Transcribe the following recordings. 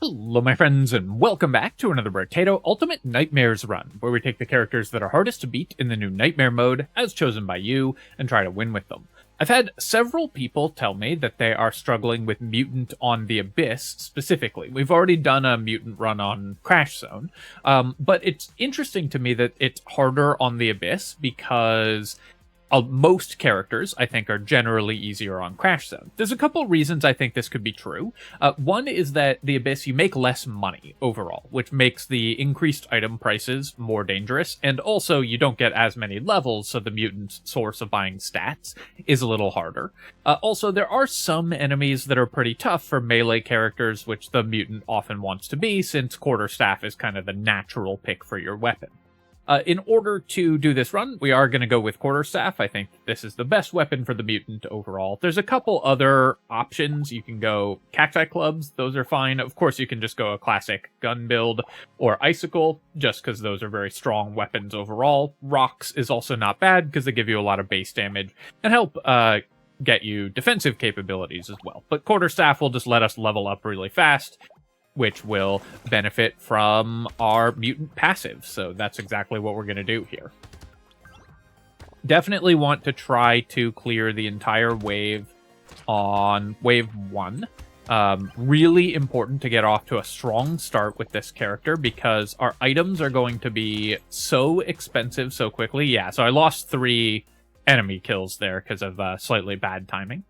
Hello my friends, and welcome back to another Brotato Ultimate Nightmares run, where we take the characters that are hardest to beat in the new Nightmare mode, as chosen by you, and try to win with them. I've had several people tell me that they are struggling with Mutant on the Abyss, specifically. We've already done a Mutant run on Crash Zone, but it's interesting to me that it's harder on the Abyss, because most characters, I think, are generally easier on Crash Zone. There's a couple reasons I think this could be true. One is that the Abyss, you make less money overall, which makes the increased item prices more dangerous, and also you don't get as many levels, so the Mutant's source of buying stats is a little harder. Also, there are some enemies that are pretty tough for melee characters, which the Mutant often wants to be, since Quarterstaff is kind of the natural pick for your weapon. In order to do this run, we are going to go with Quarterstaff. I think this is the best weapon for the Mutant overall. There's a couple other options. You can go Cacti Clubs. Those are fine. Of course, you can just go a classic gun build or Icicle, just because those are very strong weapons overall. Rocks is also not bad, because they give you a lot of base damage and help get you defensive capabilities as well. But Quarterstaff will just let us level up really fast, which will benefit from our Mutant passive. So that's exactly what we're going to do here. Definitely want to try to clear the entire wave on wave 1. Really important to get off to a strong start with this character, because our items are going to be so expensive so quickly. Yeah, so I lost 3 enemy kills there because of slightly bad timing.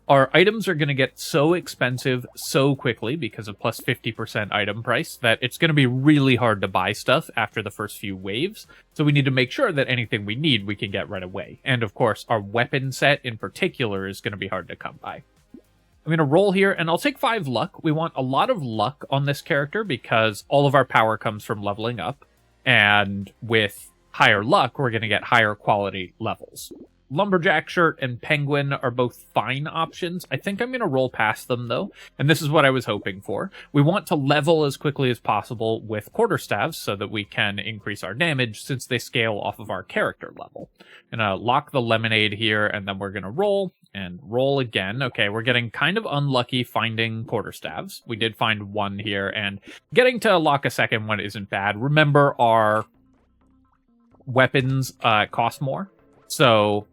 Our items are going to get so expensive so quickly because of plus 50% item price that it's going to be really hard to buy stuff after the first few waves. So we need to make sure that anything we need we can get right away. And of course, our weapon set in particular is going to be hard to come by. I'm going to roll here, and I'll take 5 luck. We want a lot of luck on this character because all of our power comes from leveling up. And with higher luck, we're going to get higher quality levels. Lumberjack Shirt and Penguin are both fine options. I think I'm going to roll past them, though, and this is what I was hoping for. We want to level as quickly as possible with Quarterstaffs so that we can increase our damage, since they scale off of our character level. I'm going to lock the Lemonade here, and then we're going to roll, and roll again. Okay, we're getting kind of unlucky finding Quarterstaffs. We did find one here, and getting to lock a second one isn't bad. Remember, our weapons cost more, so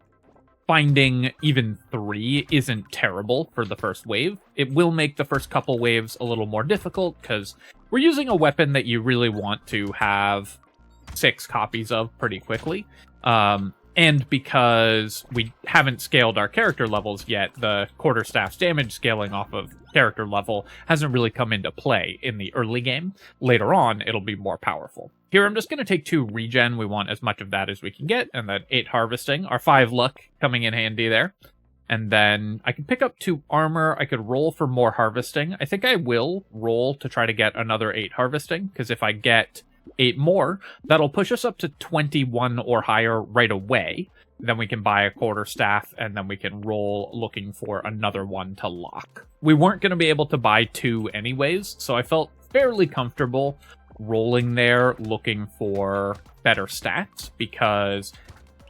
finding even 3 isn't terrible for the first wave. It will make the first couple waves a little more difficult, because we're using a weapon that you really want to have 6 copies of pretty quickly. And because we haven't scaled our character levels yet, the Quarterstaff's damage scaling off of character level hasn't really come into play in the early game. Later on, it'll be more powerful. Here, I'm just going to take 2 regen. We want as much of that as we can get, and then 8 harvesting. Our 5 luck coming in handy there. And then I can pick up 2 armor. I could roll for more harvesting. I think I will roll to try to get another 8 harvesting, because if I get 8 more, that'll push us up to 21 or higher right away. Then we can buy a Quarterstaff, and then we can roll looking for another one to lock. We weren't going to be able to buy 2 anyways, so I felt fairly comfortable rolling there looking for better stats, because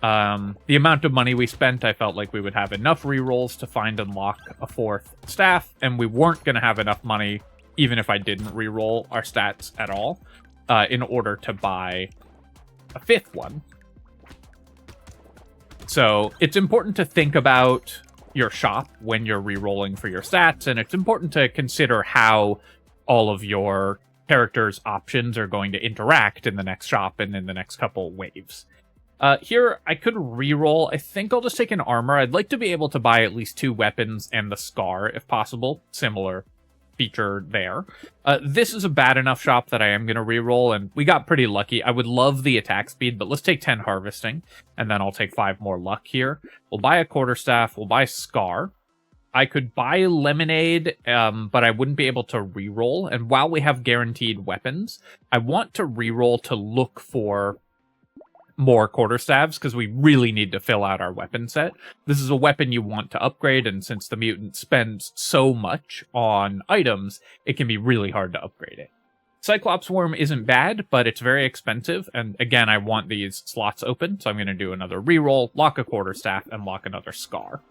the amount of money we spent, I felt like we would have enough rerolls to find and lock a 4th staff, and we weren't going to have enough money, even if I didn't reroll our stats at all, in order to buy a 5th one. So it's important to think about your shop when you're rerolling for your stats, and it's important to consider how all of your characters' options are going to interact in the next shop and in the next couple waves. Here, I could reroll. I think I'll just take an armor. I'd like to be able to buy at least 2 weapons and the Scar, if possible. Similar feature there. This is a bad enough shop that I am going to reroll, and we got pretty lucky. I would love the attack speed, but let's take 10 harvesting, and then I'll take 5 more luck here. We'll buy a Quarterstaff. We'll buy Scar. I could buy Lemonade, but I wouldn't be able to reroll. And while we have guaranteed weapons, I want to reroll to look for more Quarterstaffs, because we really need to fill out our weapon set. This is a weapon you want to upgrade, and since the Mutant spends so much on items, it can be really hard to upgrade it. Cyclops Worm isn't bad, but it's very expensive, and again, I want these slots open, so I'm going to do another reroll, lock a Quarterstaff, and lock another Scar.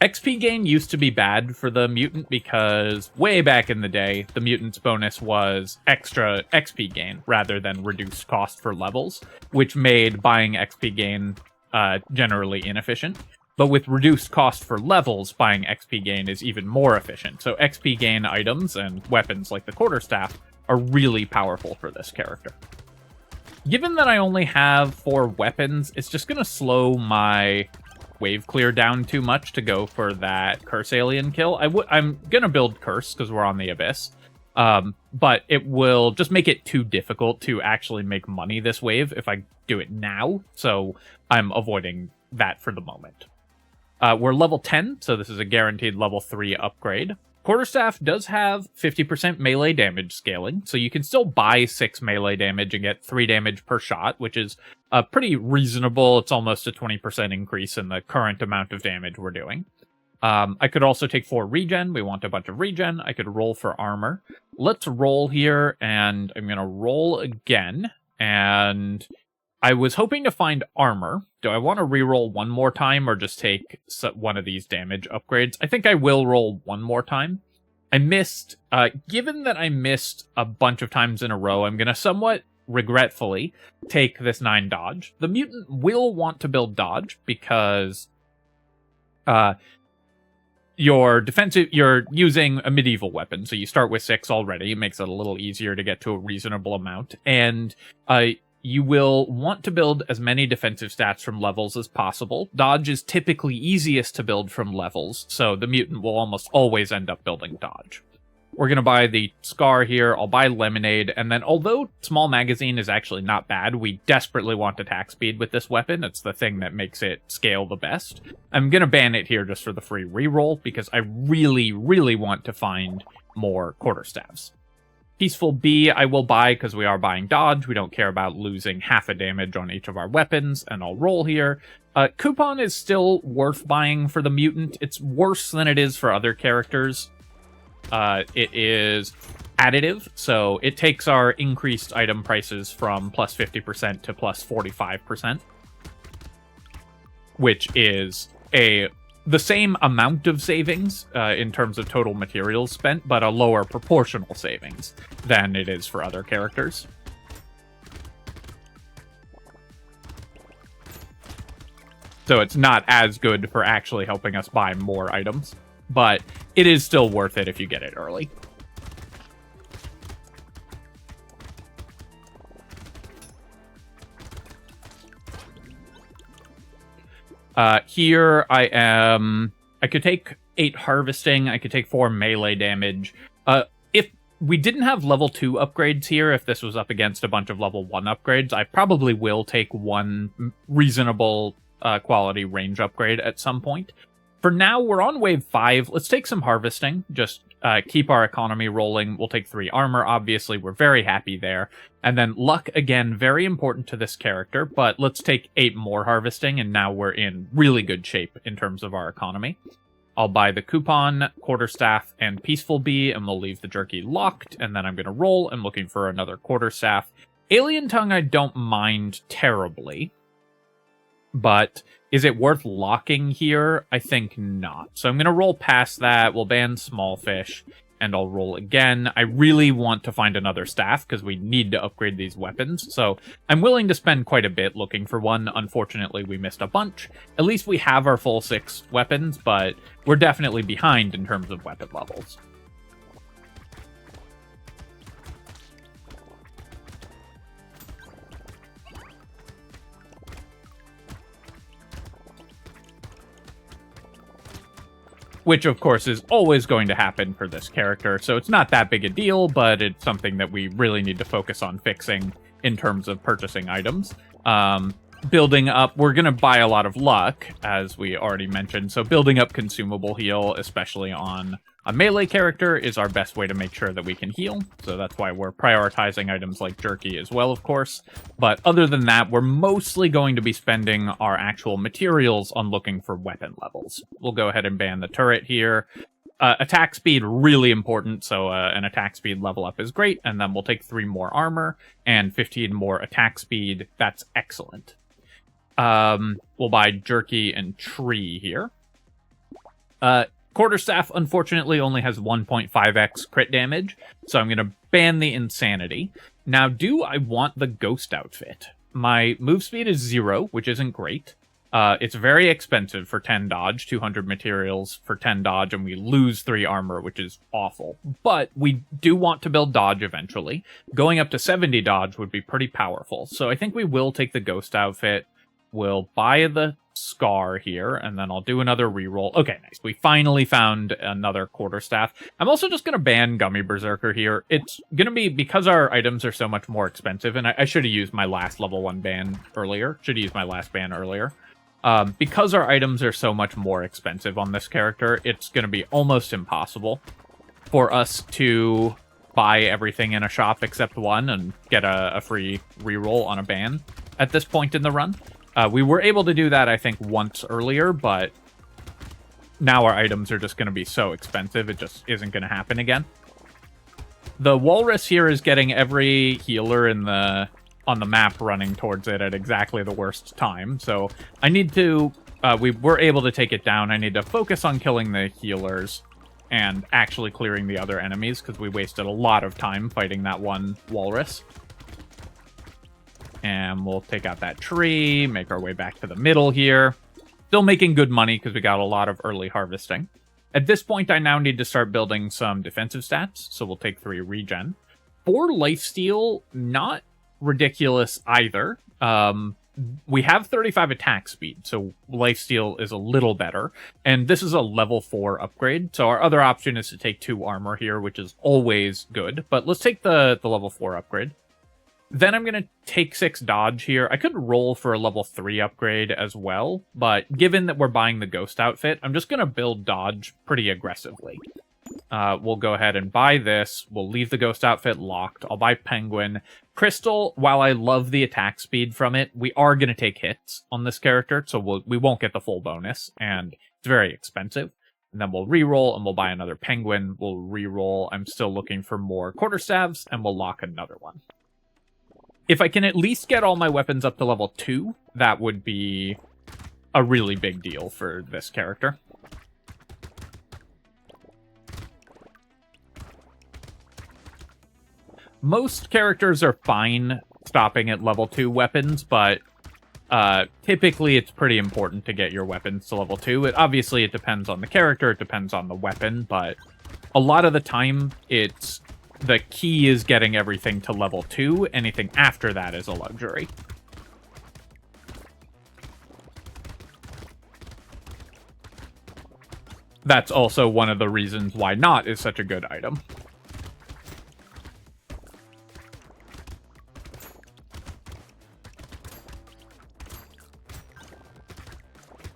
XP gain used to be bad for the mutant because way back in the day, the mutant's bonus was extra XP gain rather than reduced cost for levels, which made buying XP gain generally inefficient. But with reduced cost for levels, buying XP gain is even more efficient. So XP gain items and weapons like the quarterstaff are really powerful for this character. Given that I only have 4 weapons, it's just going to slow my wave clear down too much to go for that Curse Alien kill. I'm going to build Curse because we're on the Abyss. But it will just make it too difficult to actually make money this wave if I do it now. So I'm avoiding that for the moment. We're level 10, so this is a guaranteed level 3 upgrade. Quarterstaff does have 50% melee damage scaling, so you can still buy 6 melee damage and get 3 damage per shot, which is pretty reasonable. It's almost a 20% increase in the current amount of damage we're doing. I could also take 4 regen. We want a bunch of regen. I could roll for armor. Let's roll here, and I'm going to roll again. And I was hoping to find armor. Do I want to reroll one more time or just take one of these damage upgrades? I think I will roll one more time. I missed, given that I missed a bunch of times in a row, I'm going to somewhat regretfully take this 9 dodge. The mutant will want to build dodge because you're using a medieval weapon, so you start with 6 already. It makes it a little easier to get to a reasonable amount. And you will want to build as many defensive stats from levels as possible. Dodge is typically easiest to build from levels, so the mutant will almost always end up building dodge. We're going to buy the Scar here. I'll buy Lemonade, and then although small magazine is actually not bad, we desperately want attack speed with this weapon. It's the thing that makes it scale the best. I'm going to ban it here just for the free reroll, because I really, really want to find more quarterstaffs. Peaceful Bee I will buy because we are buying dodge. We don't care about losing half a damage on each of our weapons, and I'll roll here. Coupon is still worth buying for the mutant. It's worse than it is for other characters. It is additive, so it takes our increased item prices from plus 50% to plus 45%, which is the same amount of savings in terms of total materials spent, but a lower proportional savings than it is for other characters. So it's not as good for actually helping us buy more items, but it is still worth it if you get it early. Here I could take 8 harvesting, I could take 4 melee damage. If we didn't have level 2 upgrades here, if this was up against a bunch of level 1 upgrades, I probably will take one reasonable quality range upgrade at some point. For now, we're on wave 5. Let's take some harvesting. Just keep our economy rolling. We'll take 3 armor, obviously. We're very happy there. And then luck, again, very important to this character. But let's take 8 more harvesting, and now we're in really good shape in terms of our economy. I'll buy the Coupon, Quarterstaff, and Peaceful Bee, and we'll leave the Jerky locked. And then I'm going to roll. I'm looking for another Quarterstaff. Alien Tongue I don't mind terribly. But is it worth locking here? I think not. So I'm going to roll past that. We'll ban Small Fish, and I'll roll again. I really want to find another staff because we need to upgrade these weapons. So I'm willing to spend quite a bit looking for one. Unfortunately, we missed a bunch. At least we have our full 6 weapons, but we're definitely behind in terms of weapon levels. Which, of course, is always going to happen for this character, so it's not that big a deal, but it's something that we really need to focus on fixing in terms of purchasing items. Building up, we're going to buy a lot of luck, as we already mentioned, so building up consumable heal, especially on a melee character, is our best way to make sure that we can heal, so that's why we're prioritizing items like Jerky as well, of course. But other than that, we're mostly going to be spending our actual materials on looking for weapon levels. We'll go ahead and ban the turret here. Attack speed, really important, so an attack speed level up is great, and then we'll take 3 more armor and 15 more attack speed. That's excellent. We'll buy Jerky and Tree here. Quarterstaff, unfortunately, only has 1.5x crit damage, so I'm going to ban the Insanity. Now, do I want the Ghost outfit? My move speed is 0, which isn't great. It's very expensive for 10 dodge, 200 materials for 10 dodge, and we lose 3 armor, which is awful. But we do want to build dodge eventually. Going up to 70 dodge would be pretty powerful, so I think we will take the Ghost outfit. We'll buy the Scar here, and then I'll do another reroll. Okay, nice. We finally found another Quarterstaff. I'm also just going to ban Gummy Berserker here. It's going to be, because our items are so much more expensive, and I should have used my last level 1 ban earlier. Should have used my last ban earlier. Because our items are so much more expensive on this character, it's going to be almost impossible for us to buy everything in a shop except one and get a free reroll on a ban at this point in the run. We were able to do that, I think, once earlier, but now our items are just going to be so expensive, it just isn't going to happen again. The Walrus here is getting every healer on the map running towards it at exactly the worst time, so I need to... we were able to take it down. I need to focus on killing the healers and actually clearing the other enemies, because we wasted a lot of time fighting that one Walrus. And we'll take out that tree, make our way back to the middle here. Still making good money because we got a lot of early harvesting. At this point, I now need to start building some defensive stats, so we'll take 3 regen. 4 lifesteal, not ridiculous either. We have 35 attack speed, so lifesteal is a little better. And this is a level 4 upgrade, so our other option is to take 2 armor here, which is always good. But let's take the level 4 upgrade. Then I'm going to take 6 dodge here. I could roll for a level 3 upgrade as well, but given that we're buying the Ghost outfit, I'm just going to build dodge pretty aggressively. We'll go ahead and buy this. We'll leave the Ghost outfit locked. I'll buy Penguin. Crystal, while I love the attack speed from it, we are going to take hits on this character, so we won't get the full bonus, and it's very expensive. And then we'll reroll, and we'll buy another Penguin. We'll reroll. I'm still looking for more Quarterstaffs, and we'll lock another one. If I can at least get all my weapons up to level 2, that would be a really big deal for this character. Most characters are fine stopping at level 2 weapons, but typically it's pretty important to get your weapons to level 2. Obviously, it depends on the character, it depends on the weapon, but a lot of the time, the key is getting everything to level 2. Anything after that is a luxury. That's also one of the reasons why Not is such a good item.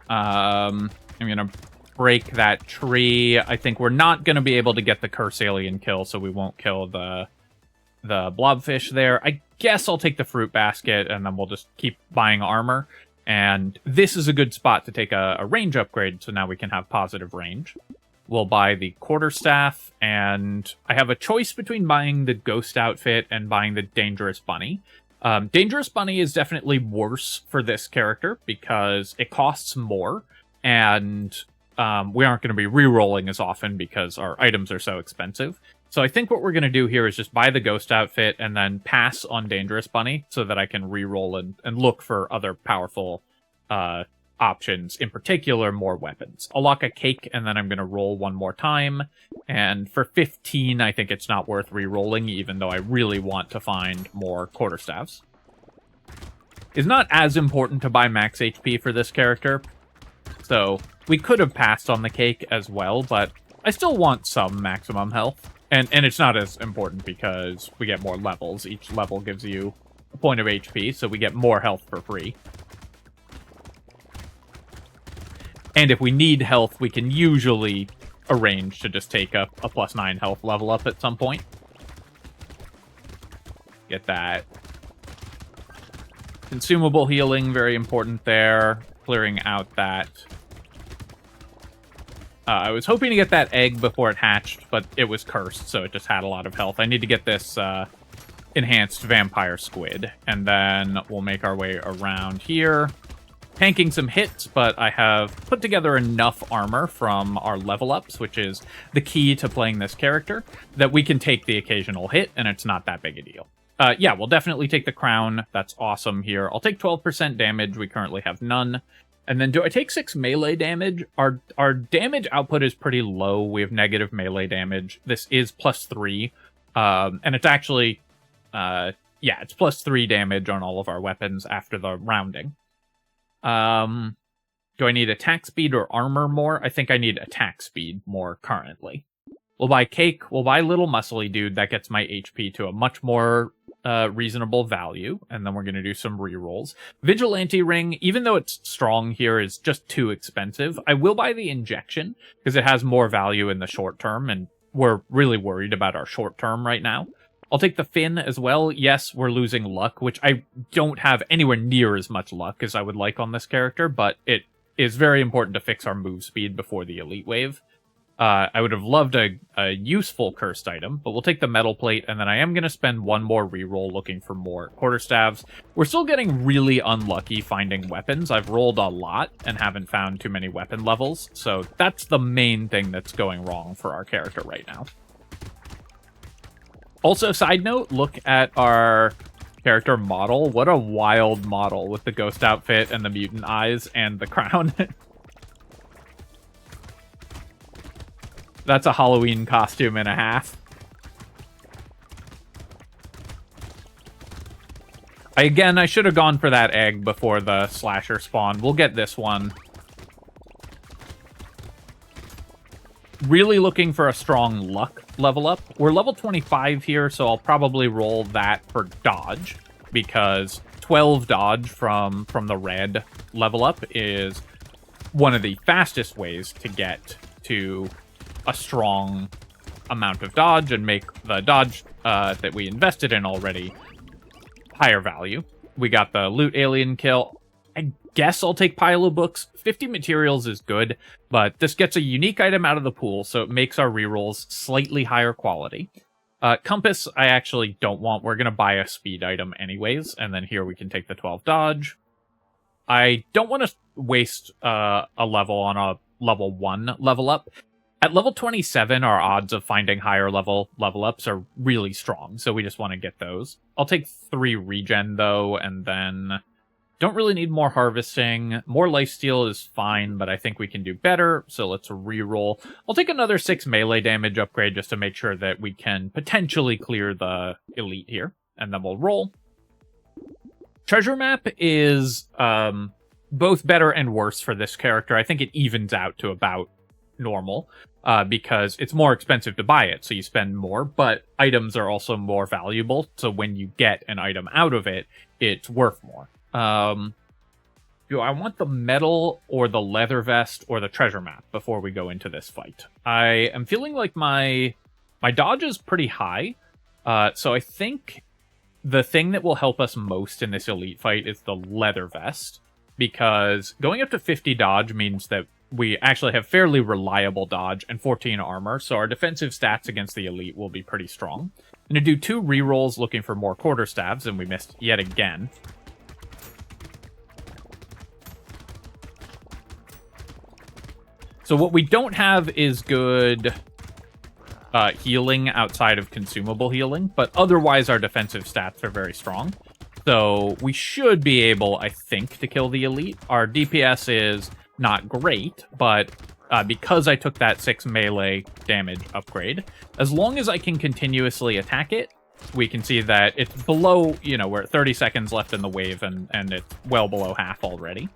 I'm gonna break that tree. I think we're not going to be able to get the Curse Alien kill, so we won't kill the blobfish there. I guess I'll take the fruit basket, and then we'll just keep buying armor. And this is a good spot to take a range upgrade, so now we can have positive range. We'll buy the Quarterstaff, and I have a choice between buying the Ghost outfit and buying the Dangerous Bunny. Dangerous Bunny is definitely worse for this character, because it costs more, and we aren't going to be re-rolling as often because our items are so expensive. So I think what we're going to do here is just buy the Ghost outfit and then pass on Dangerous Bunny so that I can re-roll and look for other powerful options, in particular more weapons. I'll lock a cake and then I'm going to roll one more time. And for 15, I think it's not worth re-rolling, even though I really want to find more Quarterstaffs. It's not as important to buy max HP for this character, so we could have passed on the cake as well, but I still want some maximum health. And it's not as important because we get more levels. Each level gives you a point of HP, so we get more health for free. And if we need health, we can usually arrange to just take a +9 health level up at some point. Get that. Consumable healing, very important there. Clearing out that. I was hoping to get that egg before it hatched, but it was cursed, so it just had a lot of health. I need to get this enhanced vampire squid, and then we'll make our way around here. tanking some hits, but I have put together enough armor from our level ups, which is the key to playing this character, that we can take the occasional hit, and it's not that big a deal. Yeah, we'll definitely take the crown. That's awesome here. I'll take 12% damage. We currently have none. And then do I take 6 melee damage? Our damage output is pretty low. We have negative melee damage. This is +3. And it's actually, yeah, it's +3 damage on all of our weapons after the rounding. Do I need attack speed or armor more? I think I need attack speed more currently. We'll buy cake. We'll buy little muscly dude. That gets my HP to a much more reasonable value. And then we're going to do some rerolls. Vigilante ring, even though it's strong here, is just too expensive. I will buy the injection because it has more value in the short term. And we're really worried about our short term right now. I'll take the fin as well. Yes, we're losing luck, which I don't have anywhere near as much luck as I would like on this character, but it is very important to fix our move speed before the elite wave. I would have loved a useful cursed item, but we'll take the metal plate, and then I am going to spend one more reroll looking for more quarterstaves. We're still getting really unlucky finding weapons. I've rolled a lot and haven't found too many weapon levels, so that's the main thing that's going wrong for our character right now. Also, side note, look at our character model. What a wild model with the ghost outfit and the mutant eyes and the crown. That's a Halloween costume and a half. I should have gone for that egg before the slasher spawn. We'll get this one. Really looking for a strong luck level up. We're level 25 here, so I'll probably roll that for dodge, because 12 dodge from the red level up is one of the fastest ways to get to a strong amount of dodge and make the dodge that we invested in already higher value. We got the loot alien kill. I guess I'll take pile of books. 50 materials is good, but this gets a unique item out of the pool, so it makes our rerolls slightly higher quality. Compass, I actually don't want. We're going to buy a speed item anyways, and then here we can take the 12 dodge. I don't want to waste a level on a level 1 level up. At level 27, our odds of finding higher level ups are really strong, so we just want to get those. I'll take 3 regen, though, and then don't really need more harvesting. More lifesteal is fine, but I think we can do better, so let's reroll. I'll take another 6 melee damage upgrade just to make sure that we can potentially clear the elite here, and then we'll roll. Treasure map is both better and worse for this character. I think it evens out to about normal, because it's more expensive to buy it, so you spend more, but items are also more valuable, so when you get an item out of it, it's worth more. Do I want the metal or the leather vest or the treasure map before we go into this fight? I am feeling like my dodge is pretty high, so I think the thing that will help us most in this elite fight is the leather vest, because going up to 50 dodge means that we actually have fairly reliable dodge and 14 armor, so our defensive stats against the elite will be pretty strong. I'm going to do 2 rerolls looking for more quarterstaves, and we missed yet again. So what we don't have is good healing outside of consumable healing, but otherwise our defensive stats are very strong. So we should be able, I think, to kill the elite. Our DPS is not great, but because I took that 6 melee damage upgrade, as long as I can continuously attack it, we can see that it's below, we're at 30 seconds left in the wave, and it's well below half already.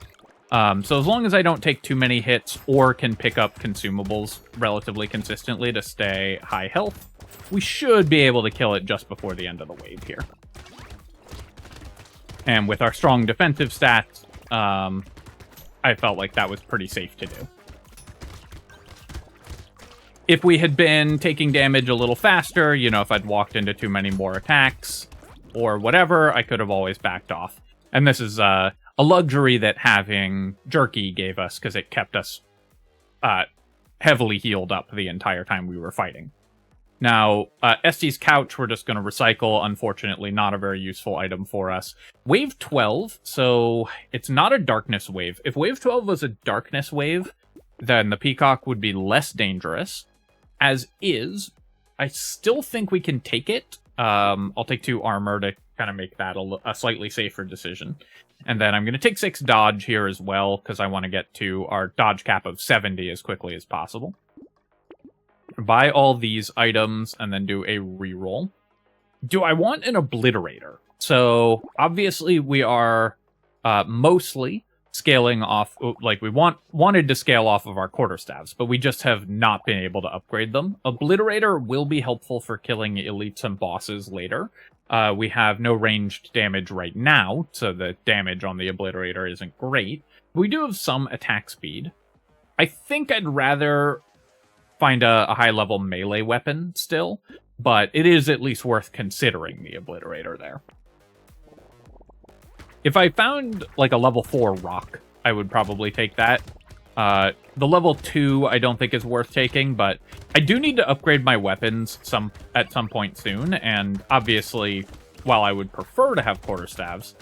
So as long as I don't take too many hits or can pick up consumables relatively consistently to stay high health, we should be able to kill it just before the end of the wave here. And with our strong defensive stats, I felt like that was pretty safe to do. If we had been taking damage a little faster, if I'd walked into too many more attacks or whatever, I could have always backed off. And this is a luxury that having Jerky gave us, because it kept us heavily healed up the entire time we were fighting. Now, Estes Couch, we're just going to recycle. Unfortunately, not a very useful item for us. Wave 12, so it's not a darkness wave. If wave 12 was a darkness wave, then the Peacock would be less dangerous. As is, I still think we can take it. I'll take 2 armor to kind of make that a slightly safer decision. And then I'm going to take 6 dodge here as well, because I want to get to our dodge cap of 70 as quickly as possible. Buy all these items and then do a reroll. Do I want an obliterator? So obviously we are mostly scaling off, like we wanted to scale off of our quarterstaffs, but we just have not been able to upgrade them. Obliterator will be helpful for killing elites and bosses later. We have no ranged damage right now, so the damage on the obliterator isn't great. We do have some attack speed. I think I'd rather find a high-level melee weapon still, but it is at least worth considering the obliterator there. If I found like a level 4 rock, I would probably take that. The level 2 I don't think is worth taking, but I do need to upgrade my weapons at some point soon, and obviously, while I would prefer to have quarterstaffs,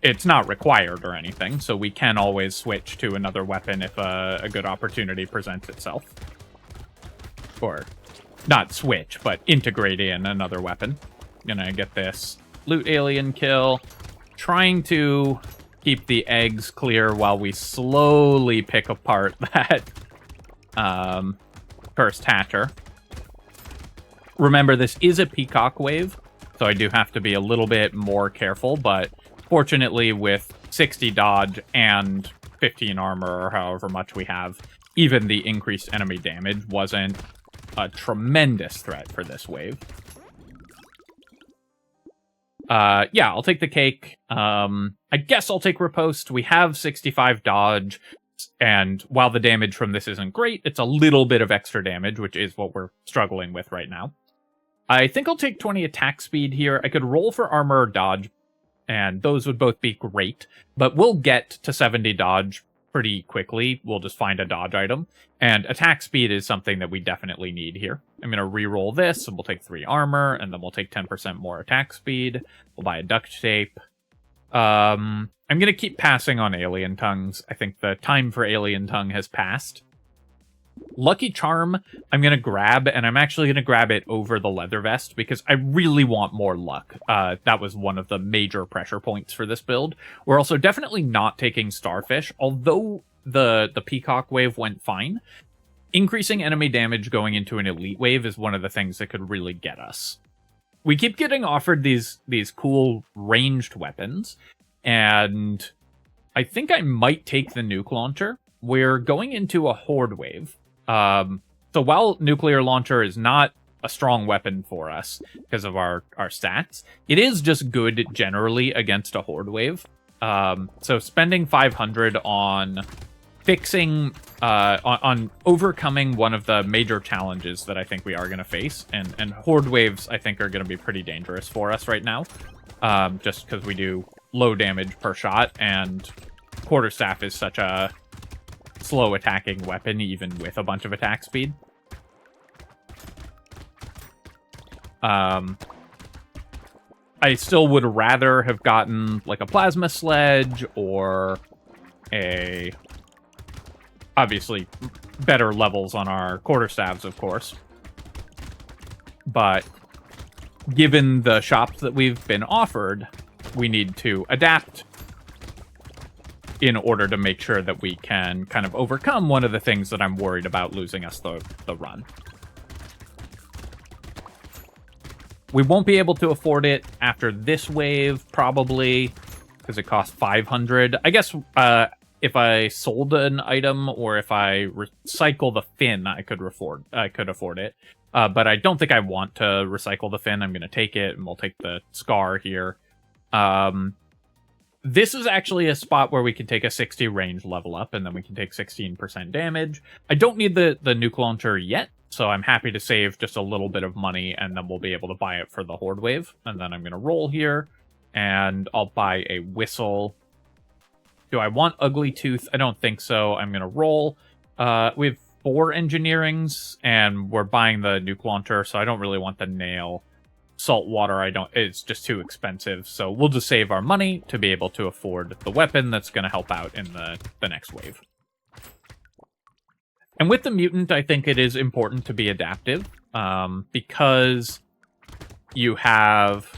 it's not required or anything, so we can always switch to another weapon if a good opportunity presents itself. Or, not switch, but integrate in another weapon. Gonna get this loot alien kill. Trying to keep the eggs clear while we slowly pick apart that first hatcher. Remember, this is a peacock wave, so I do have to be a little bit more careful, but fortunately, with 60 dodge and 15 armor, or however much we have, even the increased enemy damage wasn't a tremendous threat for this wave. Yeah, I'll take the cake. I guess I'll take riposte. We have 65 dodge, and while the damage from this isn't great, it's a little bit of extra damage, which is what we're struggling with right now. I think I'll take 20 attack speed here. I could roll for armor or dodge, and those would both be great, but we'll get to 70 dodge pretty quickly. We'll just find a dodge item, and attack speed is something that we definitely need here. I'm going to re-roll this, and we'll take 3 armor, and then we'll take 10% more attack speed. We'll buy a duct tape. I'm going to keep passing on alien tongues. I think the time for alien tongue has passed. Lucky Charm, I'm going to grab, and I'm actually going to grab it over the leather vest because I really want more luck. That was one of the major pressure points for this build. We're also definitely not taking Starfish, although the Peacock wave went fine. Increasing enemy damage going into an elite wave is one of the things that could really get us. We keep getting offered these cool ranged weapons, and I think I might take the nuke launcher. We're going into a horde wave. So while nuclear launcher is not a strong weapon for us because of our stats, it is just good generally against a horde wave. So spending 500 on fixing, on overcoming one of the major challenges that I think we are going to face, and horde waves I think are going to be pretty dangerous for us right now, just because we do low damage per shot, and quarterstaff is such a slow attacking weapon even with a bunch of attack speed. I still would rather have gotten like a plasma sledge or a obviously better levels on our quarterstaffs, of course. But given the shops that we've been offered, we need to adapt in order to make sure that we can kind of overcome one of the things that I'm worried about losing us the run. We won't be able to afford it after this wave, probably, because it costs 500. I guess if I sold an item or if I recycle the fin, I could afford it. But I don't think I want to recycle the fin. I'm going to take it, and we'll take the scar here. This is actually a spot where we can take a 60 range level up, and then we can take 16% damage. I don't need the nuke launcher yet, so I'm happy to save just a little bit of money, and then we'll be able to buy it for the horde wave. And then I'm going to roll here, and I'll buy a whistle. Do I want Ugly Tooth? I don't think so. I'm going to roll. We'll 4 engineerings, and we're buying the nuke launcher, so I don't really want the nail. Salt water, it's just too expensive, so we'll just save our money to be able to afford the weapon that's going to help out in the next wave. And with the mutant, I think it is important to be adaptive, because you have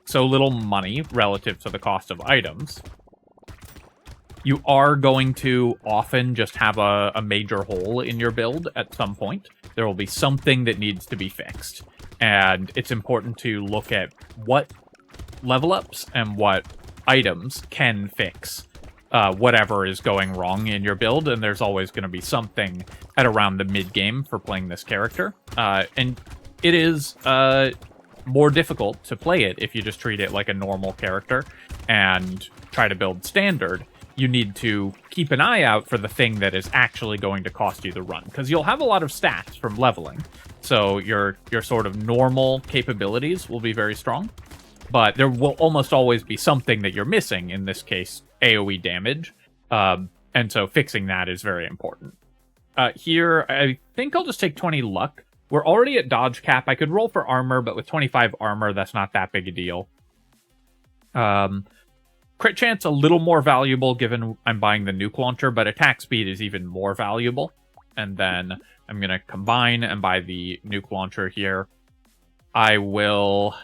so little money relative to the cost of items. You are going to often just have a major hole in your build at some point. There will be something that needs to be fixed. And it's important to look at what level ups and what items can fix whatever is going wrong in your build. And there's always going to be something at around the mid-game for playing this character. And it is more difficult to play it if you just treat it like a normal character and try to build standard. You need to keep an eye out for the thing that is actually going to cost you the run, because you'll have a lot of stats from leveling. So your sort of normal capabilities will be very strong, but there will almost always be something that you're missing, in this case, AoE damage. And so fixing that is very important. Here, I think I'll just take 20 luck. We're already at dodge cap. I could roll for armor, but with 25 armor, that's not that big a deal. Crit chance a little more valuable given I'm buying the nuke launcher, but attack speed is even more valuable. And then I'm going to combine and buy the nuke launcher here. I will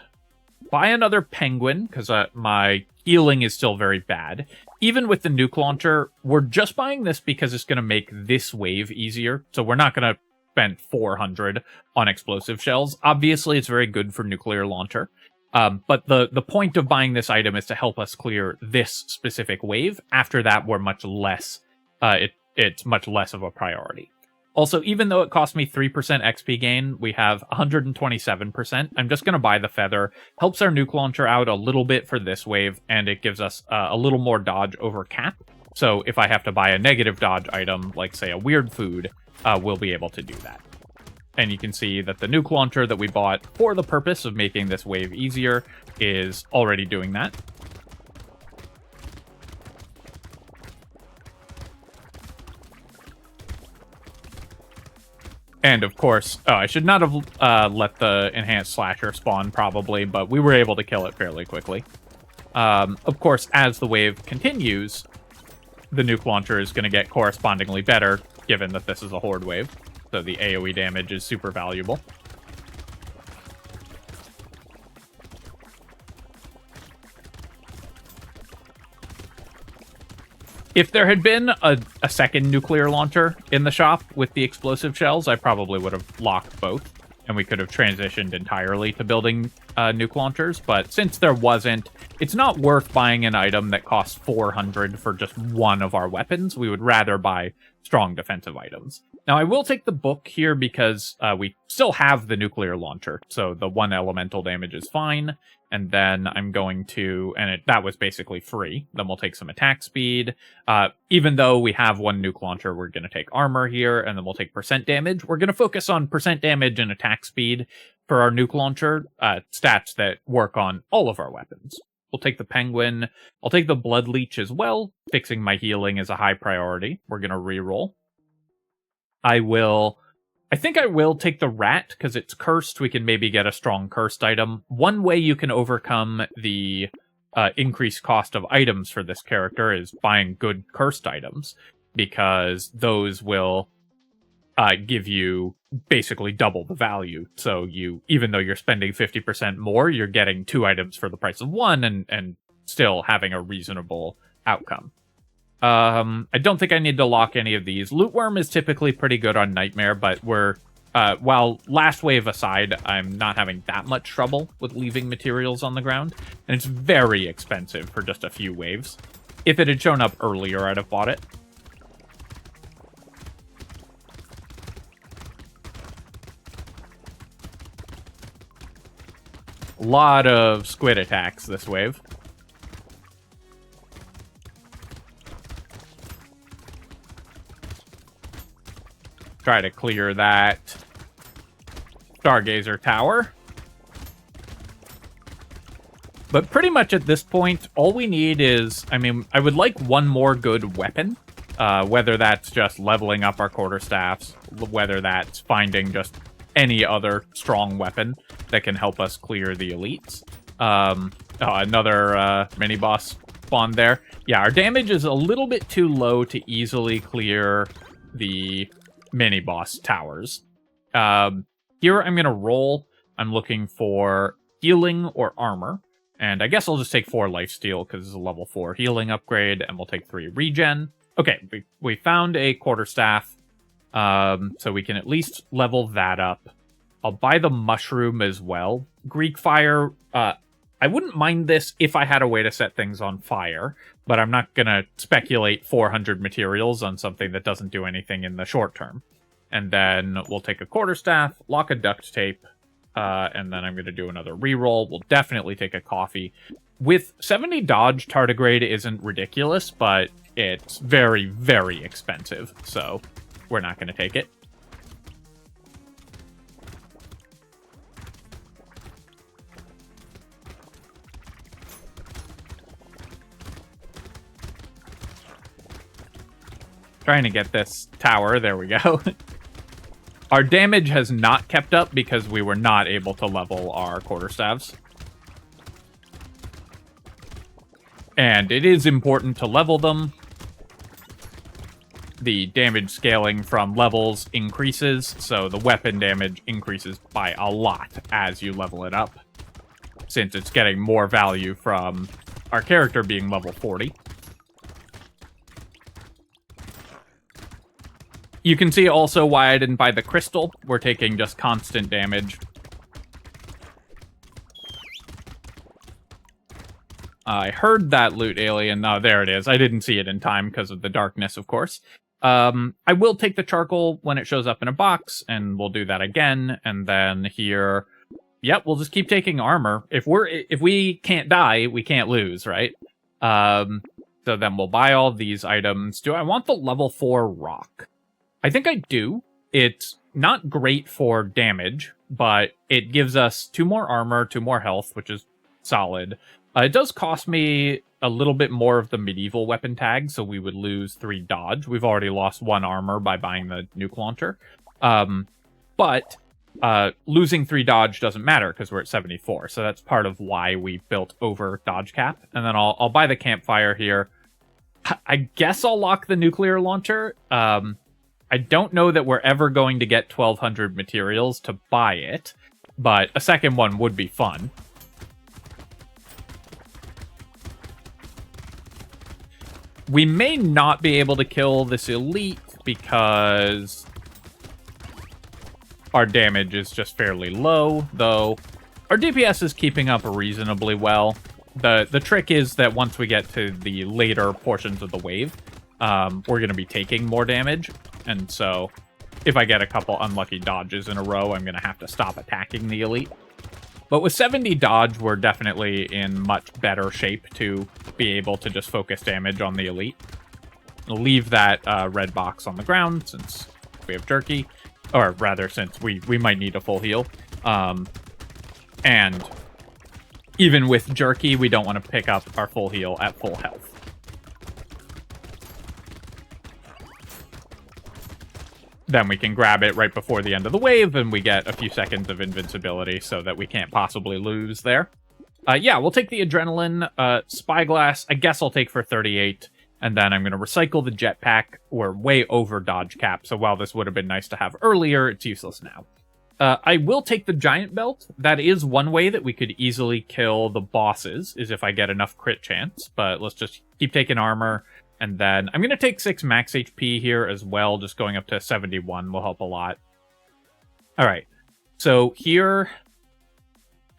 buy another penguin because my healing is still very bad. Even with the nuke launcher, we're just buying this because it's going to make this wave easier. So we're not going to spend 400 on explosive shells. Obviously, it's very good for nuclear launcher. But the point of buying this item is to help us clear this specific wave. After that, we're much less, it's much less of a priority. Also, even though it cost me 3% XP gain, we have 127%. I'm just going to buy the feather. Helps our nuke launcher out a little bit for this wave, and it gives us a little more dodge over cap. So if I have to buy a negative dodge item, like say a weird food, we'll be able to do that. And you can see that the nuke launcher that we bought for the purpose of making this wave easier is already doing that. And of course, I should not have let the enhanced slasher spawn probably, but we were able to kill it fairly quickly. Of course, as the wave continues, the nuke launcher is going to get correspondingly better, given that this is a horde wave. So the AoE damage is super valuable. If there had been a second nuclear launcher in the shop with the explosive shells, I probably would have locked both, and we could have transitioned entirely to building nuke launchers. But since there wasn't, it's not worth buying an item that costs 400 for just one of our weapons. We would rather buy strong defensive items. Now, I will take the book here because we still have the nuclear launcher, so the 1 elemental damage is fine. And then I'm going to, and that was basically free. Then we'll take some attack speed. Even though we have 1 nuke launcher, we're going to take armor here, and then we'll take percent damage. We're going to focus on percent damage and attack speed for our nuke launcher, stats that work on all of our weapons. We'll take the penguin. I'll take the blood leech as well. Fixing my healing is a high priority. We're going to reroll. I think I will take the rat, because it's cursed. We can maybe get a strong cursed item. One way you can overcome the increased cost of items for this character is buying good cursed items, because those will give you basically double the value. So even though you're spending 50% more, you're getting 2 items for the price of 1 and still having a reasonable outcome. I don't think I need to lock any of these. Loot Worm is typically pretty good on Nightmare, but while last wave aside, I'm not having that much trouble with leaving materials on the ground, and it's very expensive for just a few waves. If it had shown up earlier, I'd have bought it. A lot of squid attacks this wave. Try to clear that Stargazer tower. But pretty much at this point, all we need is, I mean, I would like 1 more good weapon. Whether that's just leveling up our quarterstaffs, whether that's finding just any other strong weapon that can help us clear the elites. Another mini-boss spawned there. Yeah, our damage is a little bit too low to easily clear the mini-boss towers. Here I'm going to roll. I'm looking for healing or armor. And I guess I'll just take 4 lifesteal because it's a level 4 healing upgrade, and we'll take 3 regen. Okay, we found a quarterstaff, so we can at least level that up. I'll buy the mushroom as well. Greek fire, I wouldn't mind this if I had a way to set things on fire, but I'm not going to speculate 400 materials on something that doesn't do anything in the short term. And then we'll take a quarterstaff, lock a duct tape, and then I'm going to do another reroll. We'll definitely take a coffee. With 70 dodge, tardigrade isn't ridiculous, but it's very, very expensive, so we're not going to take it. Trying to get this tower. There we go. Our damage has not kept up because we were not able to level our quarterstaffs. And it is important to level them. The damage scaling from levels increases, so the weapon damage increases by a lot as you level it up, since it's getting more value from our character being level 40. You can see also why I didn't buy the crystal. We're taking just constant damage. I heard that loot alien. Oh, there it is. I didn't see it in time because of the darkness, of course. I will take the charcoal when it shows up in a box, and we'll do that again. And then here, yep, we'll just keep taking armor. If we can't die, we can't lose, right? So then we'll buy all these items. Do I want the level 4 rock? I think I do. It's not great for damage, but it gives us 2 more armor, 2 more health, which is solid. It does cost me a little bit more of the medieval weapon tag, so we would lose 3 dodge. We've already lost 1 armor by buying the nuke launcher. But losing 3 dodge doesn't matter because we're at 74, so that's part of why we built over dodge cap. And then I'll buy the campfire here. I guess I'll lock the nuclear launcher. I don't know that we're ever going to get 1,200 materials to buy it, but a second one would be fun. We may not be able to kill this elite because our damage is just fairly low, though our DPS is keeping up reasonably well. The trick is that once we get to the later portions of the wave, we're going to be taking more damage. And so if I get a couple unlucky dodges in a row, I'm going to have to stop attacking the elite. But with 70 dodge, we're definitely in much better shape to be able to just focus damage on the elite. I'll leave that red box on the ground since we have jerky. Or rather, since we might need a full heal. And even with jerky, we don't want to pick up our full heal at full health. Then we can grab it right before the end of the wave, and we get a few seconds of invincibility so that we can't possibly lose there. Yeah, we'll take the adrenaline. Spyglass, I guess I'll take for 38. And then I'm going to recycle the jetpack. We're way over dodge cap, so while this would have been nice to have earlier, it's useless now. I will take the giant belt. That is one way that we could easily kill the bosses, is if I get enough crit chance. But let's just keep taking armor. And then I'm going to take 6 max HP here as well. Just going up to 71 will help a lot. All right. So here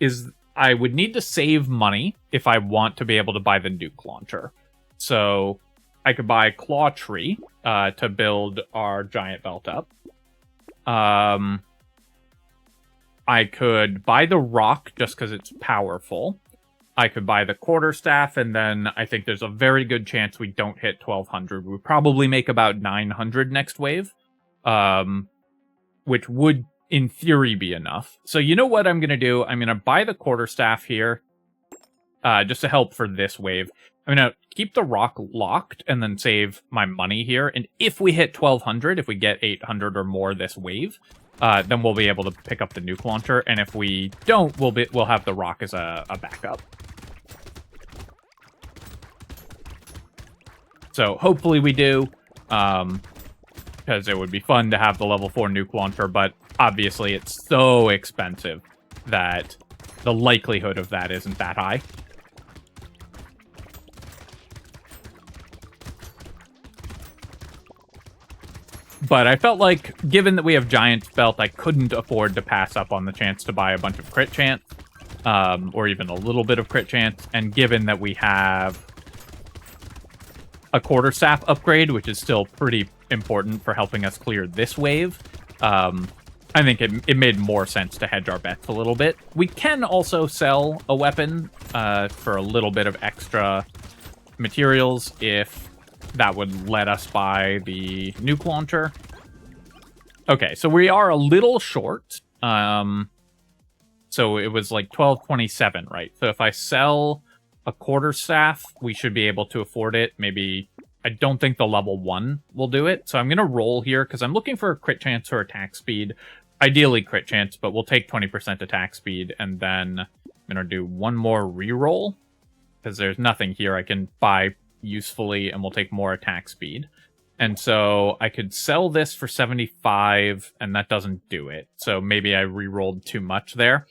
is... I would need to save money if I want to be able to buy the nuke launcher. So I could buy Claw Tree to build our giant belt up. I could buy the rock just because it's powerful. I could buy the quarterstaff, and then I think there's a very good chance we don't hit 1,200. We'll probably make about 900 next wave, which would, in theory, be enough. So you know what I'm going to do? I'm going to buy the quarterstaff here. just to help for this wave. I'm going to keep the rock locked and then save my money here. And if we hit 1,200, if we get 800 or more this wave, then we'll be able to pick up the nuke launcher. And if we don't, we'll have the rock as a backup. So hopefully we do, because it would be fun to have the level 4 nuke launcher, but obviously it's so expensive that the likelihood of that isn't that high. But I felt like, given that we have Giant's Belt, I couldn't afford to pass up on the chance to buy a bunch of crit chance, or even a little bit of crit chance, and given that we have a quarterstaff upgrade, which is still pretty important for helping us clear this wave, I think it made more sense to hedge our bets a little bit. We can also sell a weapon for a little bit of extra materials if that would let us buy the nuke launcher. Okay, so we are a little short. So it was like 1227, right? So if I sell a quarterstaff, we should be able to afford it. Maybe, I don't think the level 1 will do it. So I'm going to roll here because I'm looking for a crit chance or attack speed. Ideally crit chance, but we'll take 20% attack speed. And then I'm going to do one more reroll because there's nothing here I can buy usefully, and we'll take more attack speed. And so I could sell this for 75, and that doesn't do it. So maybe I re-rolled too much there.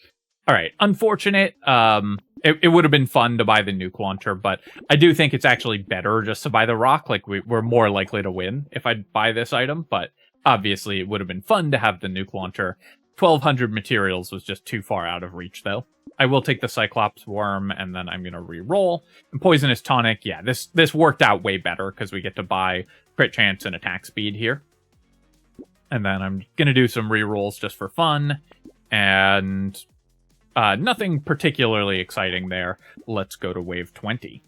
All right, unfortunate. It would have been fun to buy the nuke launcher, but I do think it's actually better just to buy the rock. Like, we're more likely to win if I buy this item, but obviously it would have been fun to have the nuke launcher. 1,200 materials was just too far out of reach, though. I will take the Cyclops Worm, and then I'm going to re-roll. And Poisonous Tonic, yeah, this worked out way better, because we get to buy crit chance and attack speed here. And then I'm going to do some re-rolls just for fun, and nothing particularly exciting there. Let's go to wave 20.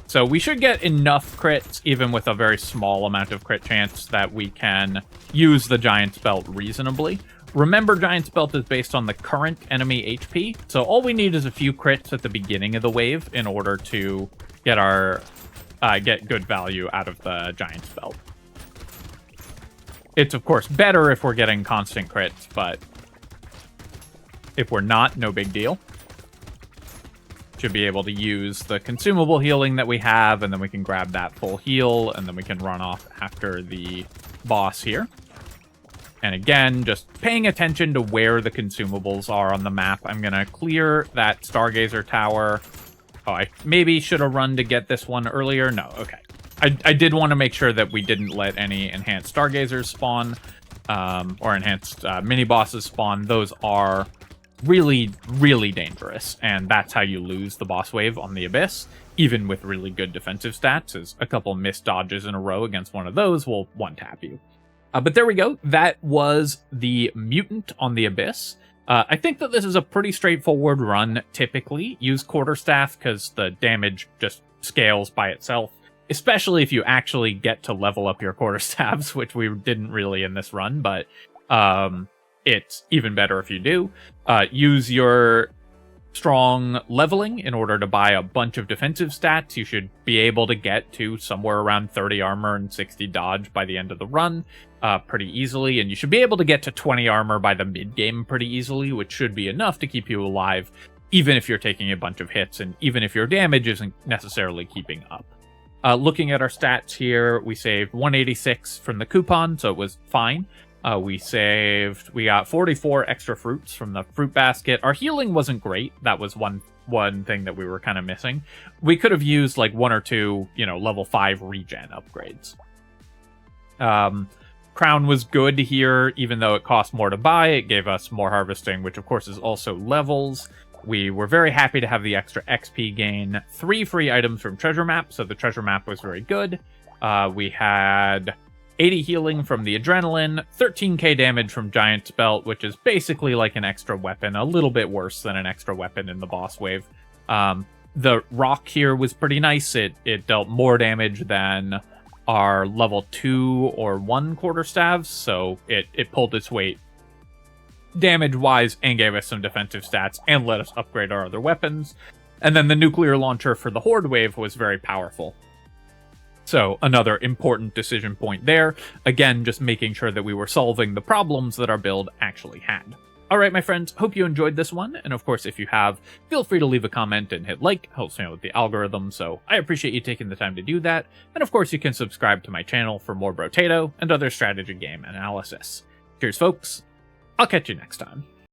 So we should get enough crits, even with a very small amount of crit chance, that we can use the Giant's Belt reasonably. Remember, Giant's Belt is based on the current enemy HP, so all we need is a few crits at the beginning of the wave in order to get our get good value out of the Giant's Belt. It's, of course, better if we're getting constant crits, but if we're not, no big deal. Should be able to use the consumable healing that we have, and then we can grab that full heal, and then we can run off after the boss here. And again, just paying attention to where the consumables are on the map. I'm going to clear that Stargazer Tower. Oh, I maybe should have run to get this one earlier. No, okay. I did want to make sure that we didn't let any enhanced Stargazers spawn, or enhanced mini-bosses spawn. Those are really, really dangerous, and that's how you lose the boss wave on the Abyss, even with really good defensive stats, as a couple missed dodges in a row against one of those will one-tap you. But there we go. That was the Mutant on the Abyss. I think that this is a pretty straightforward run, typically. Use Quarterstaff, because the damage just scales by itself, especially if you actually get to level up your Quarterstaffs, which we didn't really in this run, but it's even better if you do. Use your strong leveling in order to buy a bunch of defensive stats. You should be able to get to somewhere around 30 armor and 60 dodge by the end of the run pretty easily, and you should be able to get to 20 armor by the mid-game pretty easily, which should be enough to keep you alive, even if you're taking a bunch of hits, and even if your damage isn't necessarily keeping up. Looking at our stats here, we saved 186 from the coupon, so it was fine. We got 44 extra fruits from the fruit basket. Our healing wasn't great. That was one thing that we were kind of missing. We could have used like one or two, level 5 regen upgrades. Crown was good here, even though it cost more to buy. It gave us more harvesting, which of course is also levels. We were very happy to have the extra XP gain. 3 free items from Treasure Map, so the Treasure Map was very good. We had 80 healing from the Adrenaline, 13k damage from Giant's Belt, which is basically like an extra weapon, a little bit worse than an extra weapon in the boss wave. The rock here was pretty nice. It dealt more damage than are level 2 or 1 quarterstaves, so it pulled its weight damage-wise and gave us some defensive stats and let us upgrade our other weapons. And then the nuclear launcher for the Horde wave was very powerful. So another important decision point there. Again, just making sure that we were solving the problems that our build actually had. Alright, my friends, hope you enjoyed this one, and of course, if you have, feel free to leave a comment and hit like, helps me out with the algorithm, so I appreciate you taking the time to do that, and of course you can subscribe to my channel for more Brotato and other strategy game analysis. Cheers, folks. I'll catch you next time.